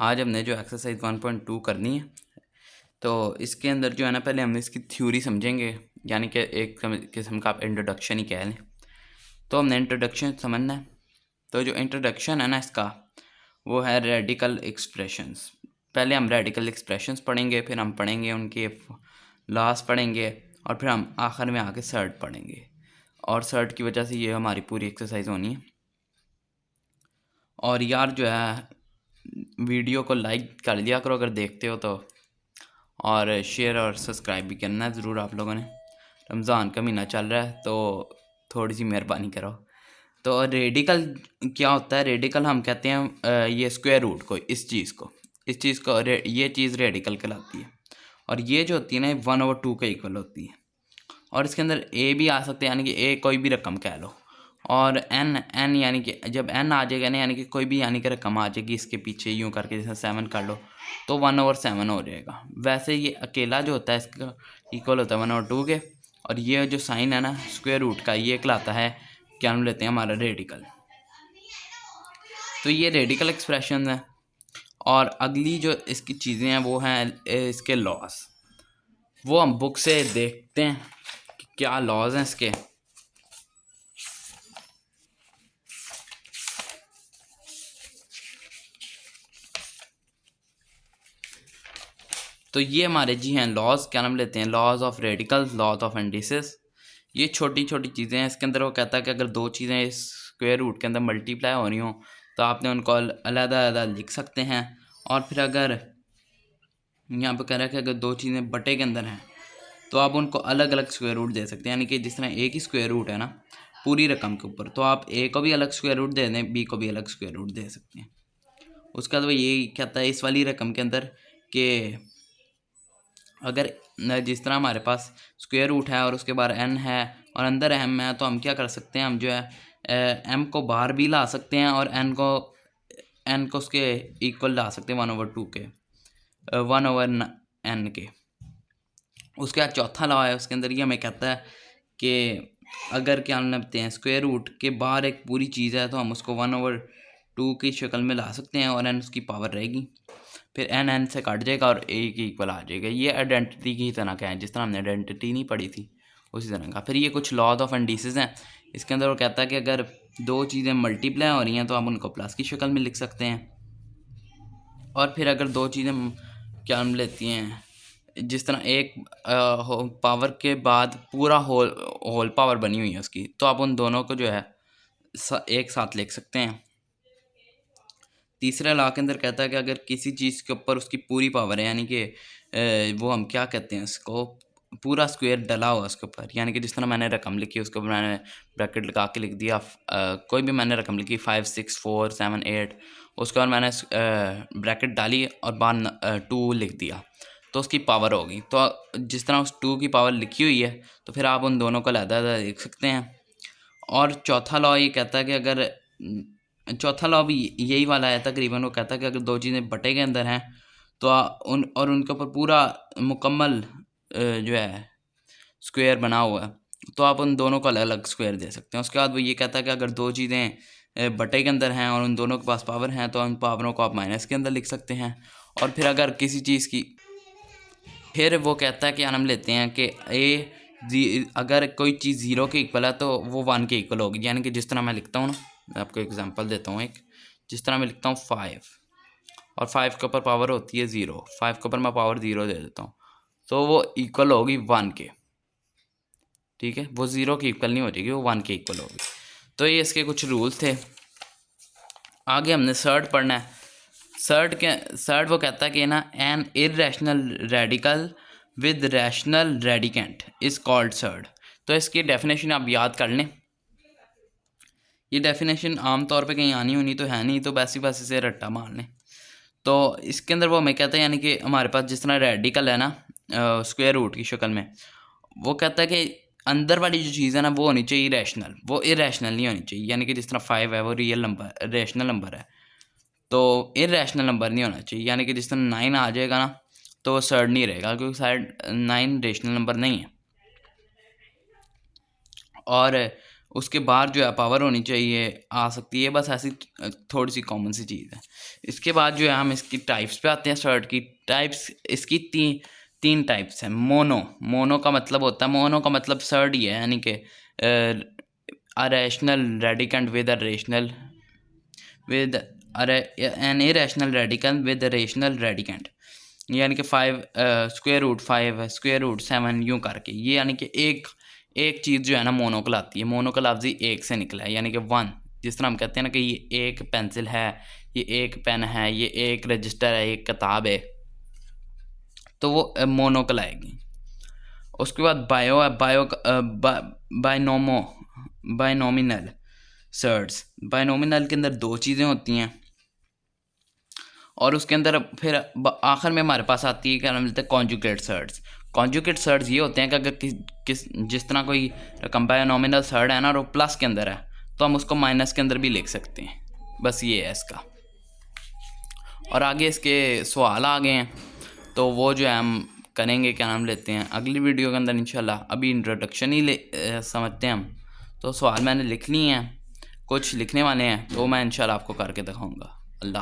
आज हमने जो एक्सरसाइज 1.2 करनी है, तो इसके अंदर जो है ना, पहले हम इसकी थ्योरी समझेंगे, यानी कि एक किस्म का आप इंट्रोडक्शन ही कह लें। तो हमने इंट्रोडक्शन समझना है। तो जो इंट्रोडक्शन है ना इसका, वो है रेडिकल एक्सप्रेशंस। पहले हम रेडिकल एक्सप्रेशंस पढ़ेंगे, फिर हम पढ़ेंगे उनके लॉस पढ़ेंगे, और फिर हम आखिर में आके सर्ट पढ़ेंगे। और सर्ट की वजह से ये हमारी पूरी एक्सरसाइज होनी है। और यार जो है, वीडियो को लाइक कर लिया करो अगर देखते हो तो, और शेयर और सब्सक्राइब भी करना है ज़रूर आप लोगों ने। रमज़ान का महीना चल रहा है तो थोड़ी सी मेहरबानी करो। तो रेडिकल क्या होता है? रेडिकल हम कहते हैं ये स्क्वायर रूट को, इस चीज़ को ये चीज़ रेडिकल कहलाती है। और ये जो होती है ना, 1/2 के इक्वल होती है। और इसके अंदर ए भी आ सकते हैं, यानी कि ए कोई भी रकम कह लो। और एन यानी कि जब एन आ जाएगा ना, यानी कि कोई भी यानी कि रकम आ जाएगी इसके पीछे, यूँ करके जैसे 7 कर लो तो 1/7 हो जाएगा। वैसे ये अकेला जो होता है इसका इक्वल होता है 1/2 के। और ये जो साइन है ना स्क्वायर रूट का, ये कहलाता है, क्या हम लेते हैं, हमारा रेडिकल। तो ये रेडिकल एक्सप्रेशन है। और अगली जो इसकी चीज़ें हैं वो हैं इसके लॉस। वो हम बुक से देखते हैं कि क्या लॉज हैं इसके। तो ये हमारे जी हैं लॉज, क्या नाम लेते हैं, laws of radical, laws of indices. ये छोटी छोटी चीज़ें हैं। इसके अंदर वो कहता है कि अगर दो चीज़ें स्क्वायर रूट के अंदर मल्टीप्लाई हो रही हों तो आपने उनको अलग अलग लिख सकते हैं। और फिर अगर यहाँ पे कह रहा है कि अगर दो चीज़ें बटे के अंदर हैं तो आप उनको अलग अलग स्क्वायर रूट दे सकते हैं। यानी कि जिस तरह एक ही स्क्वायर रूट है ना पूरी रकम के ऊपर, तो आप ए को भी अलग स्क्वायर रूट दे दें, बी को भी अलग स्क्वायर रूट दे सकते हैं। उसका तो ये कहता है इस वाली रकम के अंदर कि अगर जिस तरह हमारे पास स्क्वायर रूट है और उसके बाद एन है और अंदर एम है, तो हम क्या कर सकते हैं, हम जो है एम को बाहर भी ला सकते हैं और एन को उसके इक्वल ला सकते हैं 1/2 के, 1/n के। उसके बाद चौथा लॉ है उसके अंदर, ये हमें कहता है कि अगर क्या नामते हैं स्क्वायर रूट के बाहर एक पूरी चीज़ है तो हम उसको 1/2 की शक्ल में ला सकते हैं और एन उसकी पावर रहेगी। फिर एन से काट जाएगा और ए की इक्वल आ जाएगा। ये आइडेंटिटी की तरह का है, जिस तरह हमने आइडेंटिटी नहीं पढ़ी थी उसी तरह का। फिर ये कुछ लॉज ऑफ इंडिसेस हैं। इसके अंदर वो कहता है कि अगर दो चीज़ें मल्टीप्लाई हो रही हैं तो आप उनको प्लस की शक्ल में लिख सकते हैं। और फिर अगर दो चीज़ें क्या हम लेती हैं, जिस तरह एक पावर के बाद पूरा होल पावर बनी हुई है उसकी, तो आप उन दोनों को जो है एक साथ लिख सकते हैं। तीसरा लॉ के अंदर कहता है कि अगर किसी चीज़ के ऊपर उसकी पूरी पावर है, यानी कि वो हम क्या कहते हैं, उसको पूरा स्क्वायर डला हुआ उसके ऊपर, यानी कि जिस तरह मैंने रकम लिखी उसके ऊपर मैंने ब्रैकेट लगा के लिख दिया, कोई भी मैंने रकम लिखी 5 6 4 7 8, उसके बाद मैंने ब्रैकेट डाली और बाद 2 लिख दिया, तो उसकी पावर होगी। तो जिस तरह उस 2 की पावर लिखी हुई है तो फिर आप उन दोनों को अलग-अलग लिख सकते हैं। और चौथा लॉ ये कहता है कि अगर चौथा लॉ भी यही वाला है तकरीबन। वो कहता है कि अगर दो चीज़ें बटे के अंदर हैं तो उनके ऊपर पूरा मुकम्मल जो है स्क्वायर बना हुआ है, तो आप उन दोनों को अलग अलग स्क्वायर दे सकते हैं। उसके बाद वो ये कहता है कि अगर दो चीज़ें बटे के अंदर हैं और उन दोनों के पास पावर हैं तो उन पावरों को आप माइनस के अंदर लिख सकते हैं। और फिर अगर किसी चीज़ की, फिर वो कहता है कि हम लेते हैं कि अगर कोई चीज़ 0 के इक्वल है तो वो 1 के इक्वल होगी। यानी कि जिस तरह मैं लिखता हूँ ना, मैं आपको एग्जांपल देता हूँ एक। जिस तरह मैं लिखता हूँ 5 और 5 के ऊपर पावर होती है 0, 5 के ऊपर मैं पावर 0 दे देता हूँ तो वो इक्वल होगी 1 के। ठीक है, वो 0 के इक्वल नहीं हो जाएगी, वो 1 के इक्वल होगी। तो ये इसके कुछ रूल्स थे। आगे हमने सर्ट पढ़ना है। सर्ट वो कहता है कि ना an irrational radical with rational radicand is called surd. तो इसकी डेफिनेशन आप याद कर लें। ये डेफिनेशन आम तौर पे कहीं आनी होनी तो है नहीं, तो वैसे वैसे से रट्टा मार लें। तो इसके अंदर वो हमें कहता है, यानी कि हमारे पास जिस तरह रेडिकल है ना स्क्वायर रूट की शक्ल में, वो कहता है कि अंदर वाली जो चीज़ है ना वो होनी चाहिए रैशनल, वो इरेशनल नहीं होनी चाहिए। यानी कि जिस तरह 5 है वो रियल नंबर, रैशनल नंबर है, तो इरेशनल नंबर नहीं होना चाहिए। यानी कि जिस तरह 9 आ जाएगा ना तो वो सर्ड नहीं रहेगा, क्योंकि शायद 9 रेशनल नंबर नहीं है। और उसके बाद जो है पावर होनी चाहिए, आ सकती है, बस ऐसी थोड़ी सी कॉमन सी चीज़ है। इसके बाद जो है हम इसकी टाइप्स पे आते हैं। सर्ट की टाइप्स इसकी तीन टाइप्स हैं। मोनो का मतलब होता है, मोनो का मतलब सर्ट ही है, यानी कि rational radicand with a rational with N irrational radical with rational radicand, यानी कि 5 स्क्वायर रूट 5 स्क्वायर रूट 7 यूँ करके, ये यानी कि एक चीज़ जो है ना मोनो कहलाती है। मोनो का लफ्ज़ ही एक से निकला है, यानी कि वन। जिस तरह हम कहते हैं ना कि ये एक पेंसिल है, ये एक पेन है, ये एक रजिस्टर है, एक किताब है, तो वो मोनो कहलाएगी। उसके बाद बायो है, बायनोमिनल सर्ट्स। बायनोमिनल के अंदर दो चीज़ें होती हैं, और उसके अंदर फिर आखिर में हमारे पास आती है क्या नाम लेते हैं, कॉन्जुगेट सर्ट्स। कॉन्जुगेट सर्ट्स ये होते हैं कि अगर जिस तरह कोई रकम बायनोमिनल सर्ट है ना और वो प्लस के अंदर है, तो हम उसको माइनस के अंदर भी लिख सकते हैं। बस ये है इसका। और आगे इसके सवाल आ गए हैं, तो वो जो है हम करेंगे, क्या नाम लेते हैं, अगली वीडियो के अंदर इंशाल्लाह। अभी इंट्रोडक्शन ही समझते हैं हम। तो सवाल मैंने लिख लिए हैं, कुछ लिखने वाले हैं, तो मैं इंशाल्लाह आपको करके दिखाऊंगा। अल्लाह।